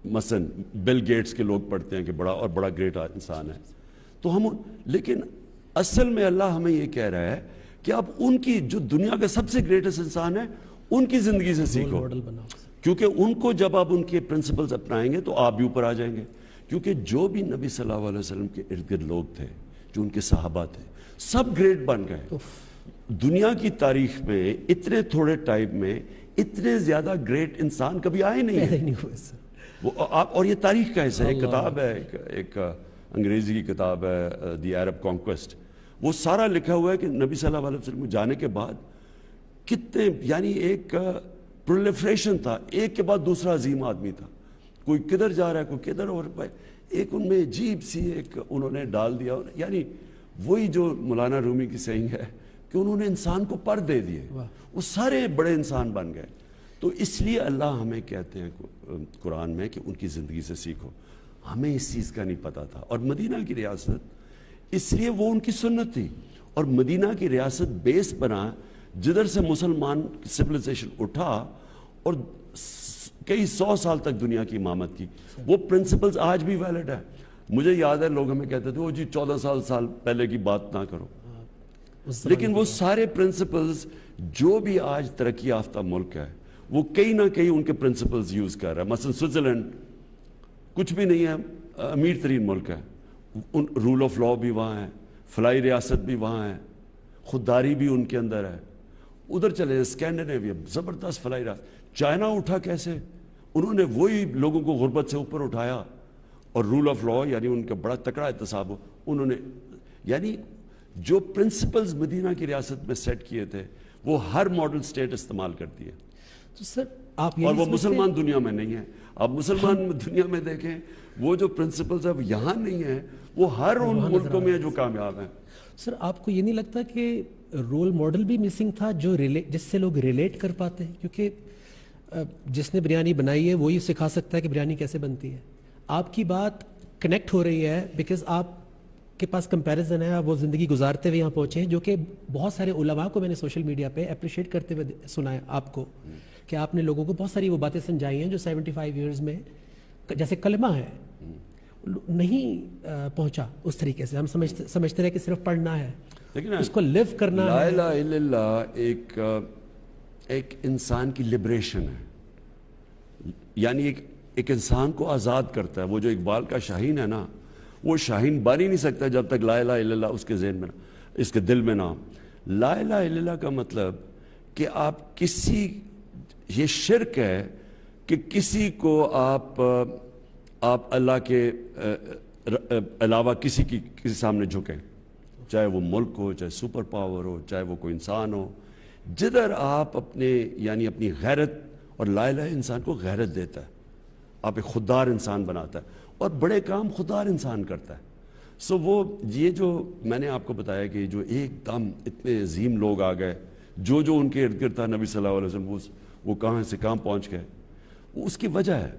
مثلا بل گیٹس کے لوگ پڑھتے ہیں کہ بڑا گریٹ انسان ہے. تو ہم لیکن اصل میں اللہ ہمیں یہ کہہ رہا ہے کہ اب ان کی جو دنیا کے سب سے گریٹسٹ انسان ہے ان کی زندگی سے سیکھو، کیونکہ ان کو جب آپ ان کے پرنسپلز اپنائیں گے تو آپ بھی اوپر آ جائیں گے. کیونکہ جو بھی نبی صلی اللہ علیہ وسلم کے ارد گرد لوگ تھے، جو ان کے صحابہ تھے، سب گریٹ بن گئے. دنیا کی تاریخ میں اتنے تھوڑے ٹائم میں اتنے زیادہ گریٹ انسان کبھی آئے نہیں ہیں. اور یہ تاریخ کا حصہ ہے. ایک کتاب ہے، ایک انگریزی کی کتاب ہے، دی عرب کانکویسٹ. وہ سارا لکھا ہوا ہے کہ نبی صلی اللہ علیہ وسلم جانے کے بعد کتنے، یعنی ایک پرولیفریشن تھا، ایک کے بعد دوسرا عظیم آدمی تھا. کوئی کدھر جا رہا ہے، کوئی کدھر، اور ایک ان میں عجیب سی ایک انہوں نے ڈال دیا. یعنی وہی جو مولانا رومی کی سینگ ہے کہ انہوں نے انسان کو پر دے دیے، وہ سارے بڑے انسان بن گئے. تو اس لیے اللہ ہمیں کہتے ہیں قرآن میں کہ ان کی زندگی سے سیکھو. ہمیں اس چیز کا نہیں پتا تھا. اور مدینہ کی ریاست اس لیے وہ ان کی سنت تھی، اور مدینہ کی ریاست بیس بنا جدھر سے مسلمان سویلائزیشن اٹھا اور کئی 100 سال تک دنیا کی امامت کی. وہ پرنسپلز آج بھی ویلڈ ہے. مجھے یاد ہے لوگ ہمیں کہتے تھے وہ جی 14 سال پہلے کی بات نہ کرو، لیکن وہ سارے پرنسپلز جو بھی آج ترقی یافتہ ملک ہے وہ کہیں نہ کہیں ان کے پرنسپلز یوز کر رہا ہے. مثلا سوئٹزرلینڈ کچھ بھی نہیں ہے، امیر ترین ملک ہے. رول آف لا بھی وہاں ہے، فلائی ریاست بھی وہاں ہے، خودداری بھی ان کے اندر ہے. ادھر چلے اسکینڈینیویا، زبردست فلائی ریاست. چائنا اٹھا کیسے؟ انہوں نے وہی لوگوں کو غربت سے اوپر اٹھایا، اور رول آف لا یعنی ان کا بڑا تکڑا احتساب انہوں نے، یعنی جو پرنسپلز مدینہ کی ریاست میں سیٹ کیے تھے وہ ہر ماڈل سٹیٹ استعمال کرتی ہے. تو سر آپ اور وہ مسلمان دنیا میں نہیں ہے. آپ مسلمان دنیا میں دیکھیں وہ جو پرنسپلز اب یہاں نہیں ہیں وہ ہر ان ملکوں میں جو کامیاب ہیں. سر آپ کو یہ نہیں لگتا کہ رول ماڈل بھی مسنگ تھا جس سے لوگ ریلیٹ کر پاتے ہیں؟ کیونکہ جس نے بریانی بنائی ہے وہی سکھا سکتا ہے کہ بریانی کیسے بنتی ہے. آپ کی بات کنیکٹ ہو رہی ہے بیکاز آپ کے پاس کمپیریزن ہے, وہ زندگی گزارتے ہوئے یہاں پہنچے ہیں, جو کہ بہت سارے علماء کو میں نے سوشل میڈیا پہ اپریشیٹ کرتے ہوئے سنا ہے آپ کو, کہ آپ نے لوگوں کو بہت ساری وہ باتیں سمجھائی ہیں جو 75 ایئرز میں جیسے کلمہ ہے نہیں پہنچا اس طریقے سے. ہم سمجھتے رہے کہ صرف پڑھنا ہے, لیکن اس کو لیو کرنا لا ہے. الہ الا اللہ ایک انسان کی لبریشن ہے, یعنی ایک انسان کو آزاد کرتا ہے. وہ جو اقبال کا شاہین ہے نا, وہ شاہین بن ہی نہیں سکتا جب تک لا الہ الا اللہ اس کے ذہن میں نہ, اس کے دل میں نہ. لا الہ الا اللہ کا مطلب کہ آپ کسی, یہ شرک ہے کہ کسی کو آپ اللہ کے علاوہ کسی سامنے جھکیں, چاہے وہ ملک ہو, چاہے سپر پاور ہو, چاہے وہ کوئی انسان ہو. جدھر آپ یعنی اپنی غیرت, اور لا الہ انسان کو غیرت دیتا ہے, آپ ایک خوددار انسان بناتا ہے, اور بڑے کام خوددار انسان کرتا ہے. وہ یہ جو میں نے آپ کو بتایا کہ جو ایک دم اتنے عظیم لوگ آ گئے, جو ان کے ارد گرد تھا نبی صلی اللہ علیہ وسلم, وہ کہاں سے کہاں پہنچ گئے. اس کی وجہ ہے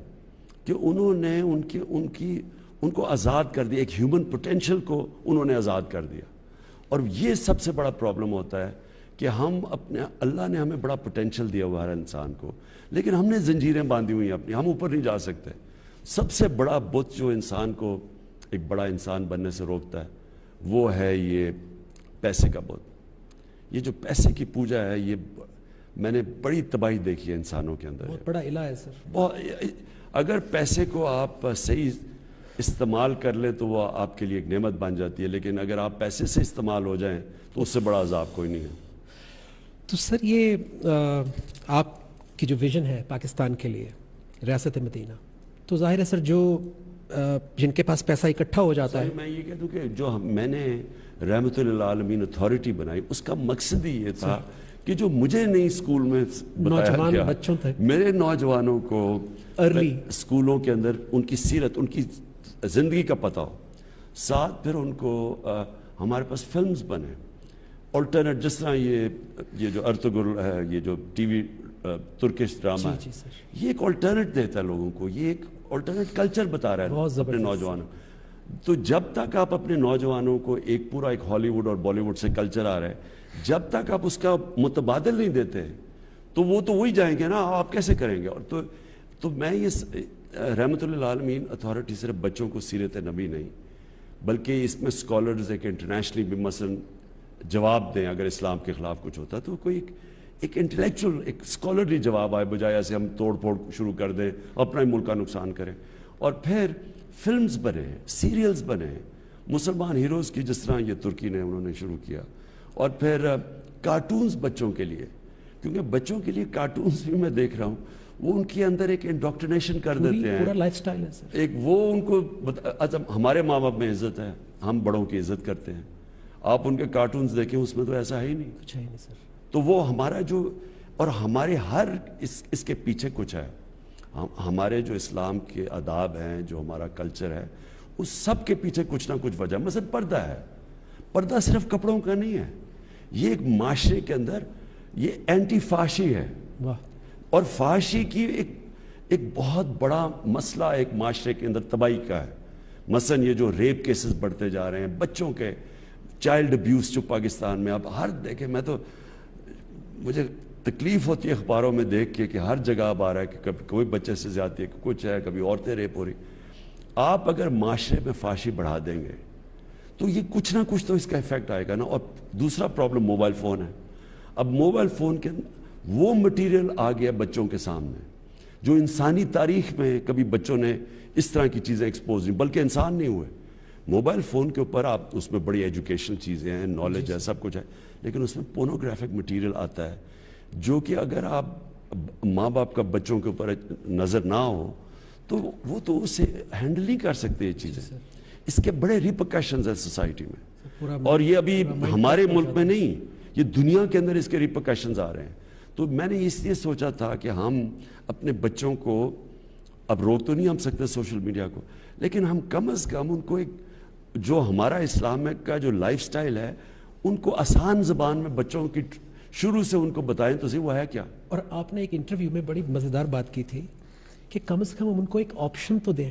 کہ انہوں نے ان کو آزاد کر دیا, ایک ہیومن پوٹینشل کو انہوں نے آزاد کر دیا. اور یہ سب سے بڑا پرابلم ہوتا ہے کہ اللہ نے ہمیں بڑا پوٹینشل دیا ہوا ہر انسان کو, لیکن ہم نے زنجیریں باندھی ہوئی ہیں اپنی, ہم اوپر نہیں جا سکتے. سب سے بڑا بت جو انسان کو ایک بڑا انسان بننے سے روکتا ہے وہ ہے یہ پیسے کا بت. یہ جو پیسے کی پوجا ہے, یہ میں نے بڑی تباہی دیکھی ہے انسانوں کے اندر. بہت بڑا الہ ہے سر. اگر پیسے کو آپ صحیح استعمال کر لیں تو وہ آپ کے لیے ایک نعمت بن جاتی ہے, لیکن اگر آپ پیسے سے استعمال ہو جائیں تو اس سے بڑا عذاب کوئی نہیں ہے. تو سر یہ آپ کی جو ویژن ہے پاکستان کے لیے, ریاست مدینہ, تو ظاہر ہے سر جو جن کے پاس پیسہ اکٹھا ہو جاتا ہے. میں یہ کہہ دوں کہ جو میں نے رحمت للعالمین اتھارٹی بنائی, اس کا مقصد ہی یہ تھا کہ جو مجھے نہیں اسکول میں بتایا گیا, بچوں تک میرے نوجوانوں کو ارلی اسکولوں کے اندر ان کی سیرت, ان کی زندگی کا پتہ ہو. ساتھ پھر ان کو ہمارے پاس فلمز بنے الٹرنیٹ, جس طرح یہ جو ارطغرل ہے, یہ جو ٹی وی ترکش ڈرامہ ہے, یہ ایک الٹرنیٹ دیتا ہے لوگوں کو, یہ ایک الٹرنیٹ کلچر بتا رہا ہے اپنے نوجوانوں. تو جب تک آپ اپنے نوجوانوں کو ایک پورا ایک ہالی ووڈ اور بالی ووڈ سے کلچر آ رہا ہے, جب تک آپ اس کا متبادل نہیں دیتے تو وہ تو وہی جائیں گے نا, آپ کیسے کریں گے. اور تو میں یہ رحمت للعالمین اتھارٹی صرف بچوں کو سیرت نبی نہیں, بلکہ اس میں سکولرز ایک انٹرنیشنلی بھی مثلا جواب دیں اگر اسلام کے خلاف کچھ ہوتا ہے, تو کوئی ایک انٹلیکچوئل, ایک اسکالرلی جواب آئے, بجائے ایسے ہم توڑ پھوڑ شروع کر دیں, اپنا ہی ملک کا نقصان کریں. اور پھر فلمز بنے, سیریلز بنے مسلمان ہیروز کی, جس طرح یہ ترکی نے انہوں نے شروع کیا. اور پھر کارٹونز بچوں کے لیے, کیونکہ بچوں کے لیے کارٹونز بھی میں دیکھ رہا ہوں, وہ ان کے اندر ایک انڈوکٹرینیشن کر دیتے ہیں, پورا لائف سٹائل ہے سر. ایک وہ ان کو ہمارے ماں باپ میں عزت ہے, ہم بڑوں کی عزت کرتے ہیں, آپ ان کے کارٹونز دیکھیں اس میں تو ایسا ہے ہی نہیں. کچھ ہے نہیں سر. تو وہ ہمارا جو, اور ہمارے ہر اس کے پیچھے کچھ ہے. ہمارے جو اسلام کے آداب ہیں, جو ہمارا کلچر ہے, اس سب کے پیچھے کچھ نہ کچھ وجہ. مثلا پردہ ہے, پردہ صرف کپڑوں کا نہیں ہے, یہ ایک معاشرے کے اندر یہ اینٹی فحاشی ہے. اور فحاشی کی ایک بہت بڑا مسئلہ ایک معاشرے کے اندر تباہی کا ہے. مثلا یہ جو ریپ کیسز بڑھتے جا رہے ہیں, بچوں کے چائلڈ ابیوز جو پاکستان میں اب ہر دیکھیں, میں تو مجھے تکلیف ہوتی ہے اخباروں میں دیکھ کے کہ ہر جگہ اب آ رہا ہے کہ کبھی کوئی بچے سے زیادتی ہے, کچھ ہے, کبھی عورتیں ریپ ہو رہی. آپ اگر معاشرے میں فحاشی بڑھا دیں گے تو یہ کچھ نہ کچھ تو اس کا ایفیکٹ آئے گا نا. اور دوسرا پرابلم موبائل فون ہے. اب موبائل فون کے وہ مٹیریل آ گیا بچوں کے سامنے جو انسانی تاریخ میں کبھی بچوں نے اس طرح کی چیزیں ایکسپوز نہیں, بلکہ انسان نہیں ہوئے. موبائل فون کے اوپر آپ, اس میں بڑی ایجوکیشنل چیزیں ہیں, نالج ہے, سب کچھ ہے, لیکن اس میں پورنوگرافک مٹیریل آتا ہے جو کہ اگر آپ ماں باپ کا بچوں کے اوپر نظر نہ ہو تو وہ تو اسے ہینڈل نہیں کر سکتے یہ چیزیں. اس کے بڑے ریپرکشنز ہیں سوسائٹی میں, اور یہ ابھی ہمارے ملک میں نہیں, یہ دنیا کے اندر اس کے ریپرکشنز آ رہے ہیں. تو میں نے اس لیے سوچا تھا کہ ہم اپنے بچوں کو, اب روک تو نہیں ہم سکتے سوشل میڈیا کو, لیکن ہم کم از کم ان کو ایک جو ہمارا اسلام کا جو لائف سٹائل ہے ان کو آسان زبان میں بچوں کی شروع سے ان کو بتائیں تو صحیح وہ ہے کیا. اور آپ نے ایک انٹرویو میں بڑی مزیدار بات کی تھی کہ کم از کم ہم ان کو ایک آپشن تو دیں,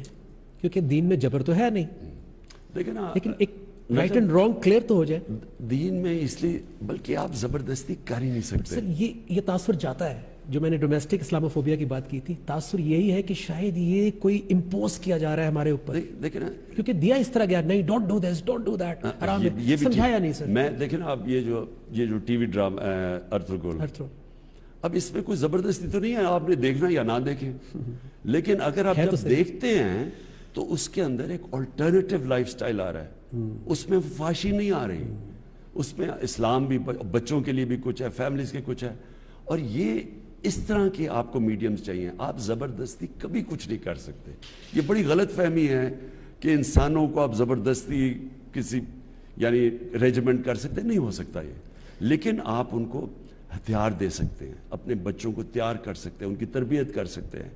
کیونکہ دین میں جبر تو ہے نہیں, دیکھیں نا, لیکن ایک رائٹ اینڈ رانگ کلیئر تو ہو جائے. دین میں اس لیے بلکہ آپ زبردستی کر ہی نہیں سکتے. سر یہ تاثر جاتا ہے جو میں نے ڈومیسٹک اسلاموفوبیا کی بات کی تھی, تاثر یہی ہے کہ شاید یہ کوئی امپوز کیا جا رہا ہے ہمارے اوپر, دیکھیں نا کیونکہ دیا اس طرح گیا, نہیں don't do this don't do that, آرام ہے, سمجھایا نہیں سر. میں دیکھیں نا آپ یہ جو ٹی وی ڈرامہ ارطغرل, اب اس میں کوئی زبردستی تو نہیں ہے, آپ نے دیکھنا یا نہ دیکھیں, لیکن اگر آپ جب دیکھتے ہیں تو اس کے اندر ایک آلٹرنیٹیو لائف سٹائل آ رہا ہے, اس میں فحاشی نہیں آ رہی, اس میں اسلام بھی, بچوں کے لیے بھی کچھ ہے, فیملیز کے کچھ ہے, اور یہ اس طرح کے آپ کو میڈیمز چاہیے. آپ زبردستی کبھی کچھ نہیں کر سکتے. یہ بڑی غلط فہمی ہے کہ انسانوں کو آپ زبردستی کسی یعنی ریجیمنٹ کر سکتے, نہیں ہو سکتا یہ, لیکن آپ ان کو ہتھیار دے سکتے ہیں, اپنے بچوں کو تیار کر سکتے ہیں, ان کی تربیت کر سکتے ہیں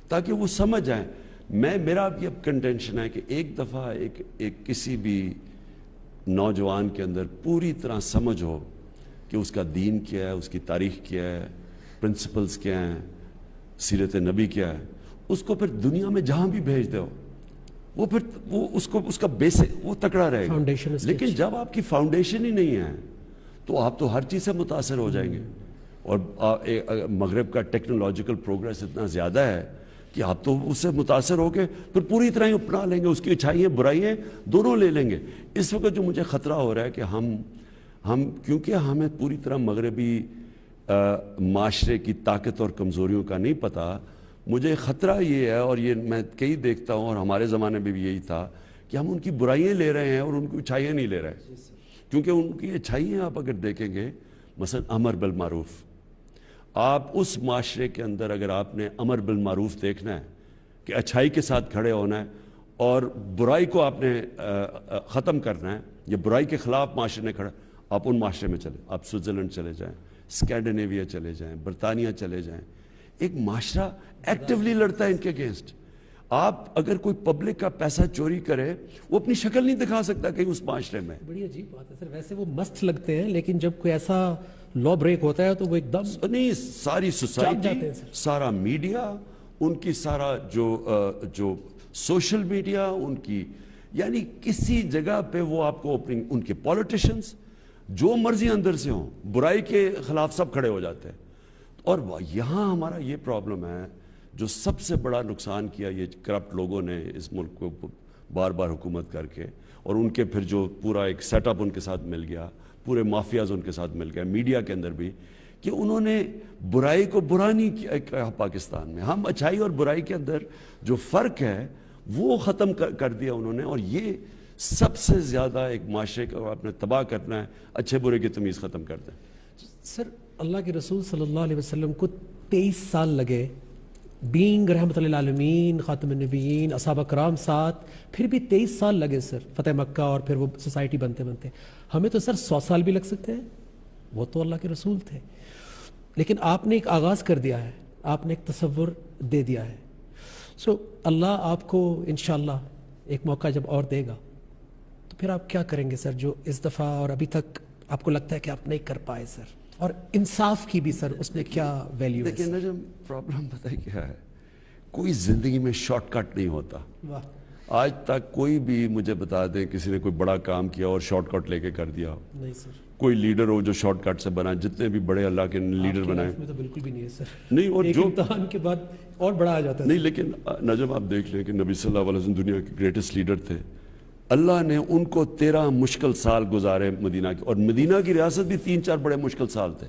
تاکہ وہ سمجھ جائیں. میرا اب یہ کنٹینشن ہے کہ ایک دفعہ ایک کسی بھی نوجوان کے اندر پوری طرح سمجھ ہو کہ اس کا دین کیا ہے, اس کی تاریخ کیا ہے, پرنسپلز کیا ہیں, سیرت نبی کیا ہے, اس کو پھر دنیا میں جہاں بھی بھیج دو, وہ پھر اس کا بیسک وہ تکڑا رہے گا. لیکن جب آپ کی فاؤنڈیشن ہی نہیں ہے تو آپ تو ہر چیز سے متاثر ہو جائیں گے. اور مغرب کا ٹیکنالوجیکل پروگریس اتنا زیادہ ہے کہ آپ تو اس سے متاثر ہو کے پھر پوری طرح ہی اپنا لیں گے, اس کی اچھائیاں برائیاں دونوں لے لیں گے. اس وقت جو مجھے خطرہ ہو رہا ہے کہ ہم کیونکہ ہمیں پوری طرح مغربی معاشرے کی طاقت اور کمزوریوں کا نہیں پتہ, مجھے خطرہ یہ ہے, اور یہ میں کئی دیکھتا ہوں اور ہمارے زمانے میں بھی یہی تھا, کہ ہم ان کی برائیاں لے رہے ہیں اور ان کی اچھائیاں نہیں لے رہے. کیونکہ ان کی اچھائیاں آپ اگر دیکھیں گے, مثلا امر بالمعروف, آپ اس معاشرے کے اندر اگر آپ نے امر بالمعروف دیکھنا ہے کہ اچھائی کے ساتھ کھڑے ہونا ہے اور برائی کو آپ نے ختم کرنا ہے, یا برائی کے خلاف معاشرے نے کھڑا, آپ ان معاشرے میں چلیں, آپ سوئٹزرلینڈ چلے جائیں, اسکینڈینیویا چلے جائیں, برطانیہ چلے جائیں, ایک معاشرہ ایکٹیولی لڑتا ہے ان کے اگینسٹ. آپ اگر کوئی پبلک کا پیسہ چوری کرے, وہ اپنی شکل نہیں دکھا سکتا کہیں اس معاشرے میں. بڑی عجیب بات ہے سر, ویسے وہ مست لگتے ہیں لیکن جب کوئی ایسا لا بریک ہوتا ہے تو وہ ایک دم نہیں, ساری سوسائٹی, سارا میڈیا, ان کی سارا جو سوشل میڈیا ان کی, یعنی کسی جگہ پہ وہ آپ کو ان کے پولیٹیشنز جو مرضی اندر سے ہوں, برائی کے خلاف سب کھڑے ہو جاتے ہیں. اور یہاں ہمارا یہ پرابلم ہے, جو سب سے بڑا نقصان کیا یہ کرپٹ لوگوں نے اس ملک کو بار بار حکومت کر کے, اور ان کے پھر جو پورا ایک سیٹ اپ ان کے ساتھ مل گیا, پورے مافیاز ان کے ساتھ مل گیا, میڈیا کے اندر بھی, کہ انہوں نے برائی کو برا نہیں کیا. پاکستان میں ہم اچھائی اور برائی کے اندر جو فرق ہے وہ ختم کر دیا انہوں نے, اور یہ سب سے زیادہ ایک معاشرے کو آپ نے تباہ کرنا ہے, اچھے برے کی تمیز ختم کر دیں. سر اللہ کے رسول صلی اللہ علیہ وسلم کو 23 سال لگے, بینگ رحمت للعالمین, خاتم النبیین, اصحاب کرام ساتھ, پھر بھی 23 سال لگے سر فتح مکہ اور پھر وہ سوسائٹی بنتے. ہمیں تو سر 100 سال بھی لگ سکتے ہیں, وہ تو اللہ کے رسول تھے. لیکن آپ نے ایک آغاز کر دیا ہے, آپ نے ایک تصور دے دیا ہے. سو اللہ آپ کو انشاءاللہ ایک موقع جب اور دے گا تو پھر آپ کیا کریں گے سر, جو اس دفعہ اور ابھی تک آپ کو لگتا ہے کہ آپ نہیں کر پائے سر, اور انصاف کی بھی سر اس میں کیا ویلیو ہے؟ لیکن نجم پرابلم پتہ ہے کیا ہے, کوئی زندگی میں شارٹ کٹ نہیں ہوتا. آج تک کوئی بھی مجھے بتا دیں کسی نے کوئی بڑا کام کیا اور شارٹ کٹ لے کے کر دیا ہو؟ نہیں سر. کوئی لیڈر ہو جو شارٹ کٹ سے بنا, جتنے بھی بڑے اللہ کے لیڈر بنائے, میں تو بالکل بھی نہیں ہے سر. نہیں, اور جو امتحان کے بعد اور بڑا آ جاتا ہے. نہیں, لیکن نجم آپ دیکھ لیں کہ نبی صلی اللہ علیہ وسلم دنیا کے گریٹسٹ لیڈر تھے. اللہ نے ان کو 13 مشکل سال گزارے مدینہ کے, اور مدینہ کی ریاست بھی 3-4 بڑے مشکل سال تھے.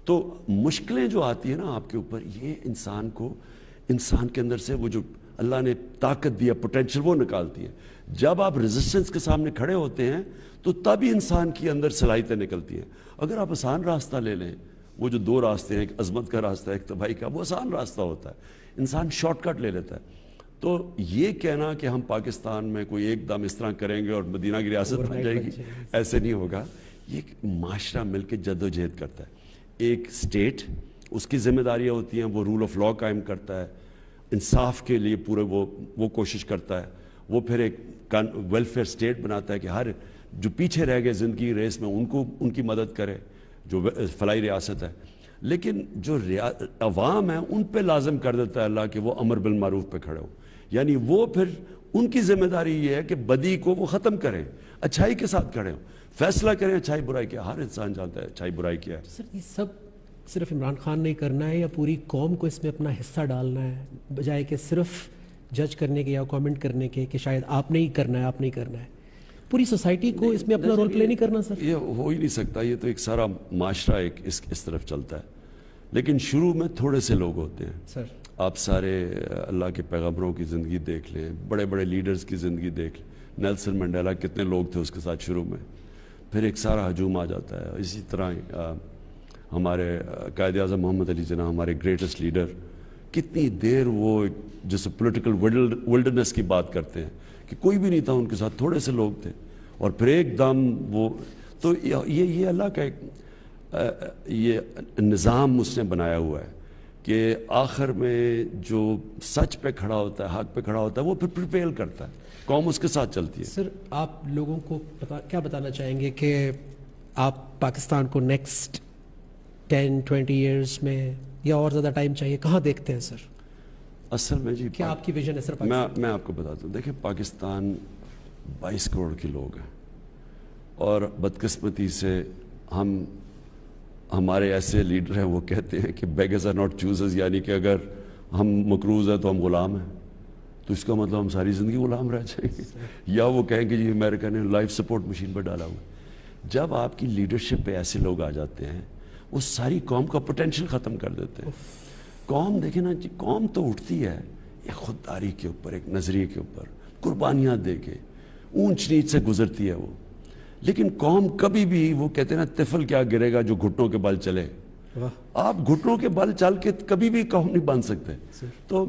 تو مشکلیں جو آتی ہیں نا آپ کے اوپر, یہ انسان کے اندر سے وہ جو اللہ نے طاقت دیا, پوٹینشل, وہ نکالتی ہے. جب آپ ریزسٹنس کے سامنے کھڑے ہوتے ہیں تو تب ہی انسان کی اندر صلاحیتیں نکلتی ہیں. اگر آپ آسان راستہ لے لیں, وہ جو 2 راستے ہیں, ایک عظمت کا راستہ ہے, ایک تباہی کا, وہ آسان راستہ ہوتا ہے, انسان شارٹ کٹ لے لیتا ہے. تو یہ کہنا کہ ہم پاکستان میں کوئی ایک دم اس طرح کریں گے اور مدینہ کی ریاست بن جائے گی, ایسے نہیں ہوگا. یہ معاشرہ مل کے جد و جہد کرتا ہے. ایک اسٹیٹ, اس کی ذمہ داریاں ہوتی ہیں, وہ رول آف لا قائم کرتا ہے, انصاف کے لیے پورے وہ کوشش کرتا ہے, وہ پھر ایک ویلفیئر اسٹیٹ بناتا ہے کہ ہر جو پیچھے رہ گئے زندگی ریس میں ان کی مدد کرے, جو فلاحی ریاست ہے. لیکن جو عوام ہیں ان پہ لازم کر دیتا ہے اللہ کہ وہ امر بالمعروف پہ کھڑے ہوں, یعنی وہ پھر ان کی ذمہ داری یہ ہے کہ بدی کو وہ ختم کریں, اچھائی کے ساتھ کھڑے ہوں, فیصلہ کریں اچھائی برائی کیا. ہر انسان جانتا ہے اچھائی برائی کیا ہے. سر یہ سب صرف عمران خان نے کرنا ہے یا پوری قوم کو اس میں اپنا حصہ ڈالنا ہے, بجائے کہ صرف جج کرنے کے یا کامنٹ کرنے کے کہ شاید آپ نے ہی کرنا ہے, آپ نہیں کرنا ہے, پوری سوسائٹی کو اس میں اپنا رول پلے نہیں کرنا سر؟ یہ ہو ہی نہیں سکتا, یہ تو ایک سارا معاشرہ ایک اس طرف چلتا ہے. لیکن شروع میں تھوڑے سے لوگ ہوتے ہیں سر. آپ سارے اللہ کے پیغمبروں کی زندگی دیکھ لیں, بڑے بڑے لیڈرز کی زندگی دیکھ لیں, نیلسن منڈیلا کتنے لوگ تھے اس کے ساتھ شروع میں, پھر ایک سارا ہجوم آ جاتا ہے. اسی طرح ہمارے قائد اعظم محمد علی جناح ہمارے گریٹسٹ لیڈر, کتنی دیر وہ جیسے پولیٹیکل ولڈرنس کی بات کرتے ہیں کہ کوئی بھی نہیں تھا ان کے ساتھ, تھوڑے سے لوگ تھے, اور پھر ایک دم وہ. تو یہ اللہ کا ایک یہ نظام اس نے بنایا ہوا ہے کہ آخر میں جو سچ پہ کھڑا ہوتا ہے, حق پہ کھڑا ہوتا ہے, وہ پھر پریویل کرتا ہے, قوم اس کے ساتھ چلتی ہے. سر آپ لوگوں کو کیا بتانا چاہیں گے کہ آپ پاکستان کو نیکسٹ 10-20 ایئرس میں یا اور زیادہ ٹائم چاہیے, کہاں دیکھتے ہیں سر؟ اصل میں جی کیا آپ کی ویژن ہے سر پاکستان؟ میں آپ کو بتاتا ہوں, دیکھیں پاکستان 22 کروڑ کے لوگ ہیں, اور بدقسمتی سے ہمارے ایسے لیڈر ہیں وہ کہتے ہیں کہ بیگرز آر ناٹ چوزرز, یعنی کہ اگر ہم مقروض ہیں تو ہم غلام ہیں, تو اس کا مطلب ہم ساری زندگی غلام رہ جائیں گے. یا وہ کہیں کہ جی امریکہ نے لائف سپورٹ مشین پر ڈالا ہوا. جب آپ کی لیڈرشپ پہ ایسے لوگ آ جاتے ہیں وہ ساری قوم کا پوٹینشیل ختم کر دیتے ہیں. قوم دیکھیں نا جی, قوم تو اٹھتی ہے ایک خودداری کے اوپر, ایک نظریے کے اوپر, قربانیاں دے کے اونچ نیچ سے گزرتی ہے وہ. لیکن قوم کبھی بھی, وہ کہتے ہیں نا طفل کیا گرے گا جو گھٹنوں کے بل چلے, آپ گھٹنوں کے بل چل کے کبھی بھی قوم نہیں بن سکتے. تو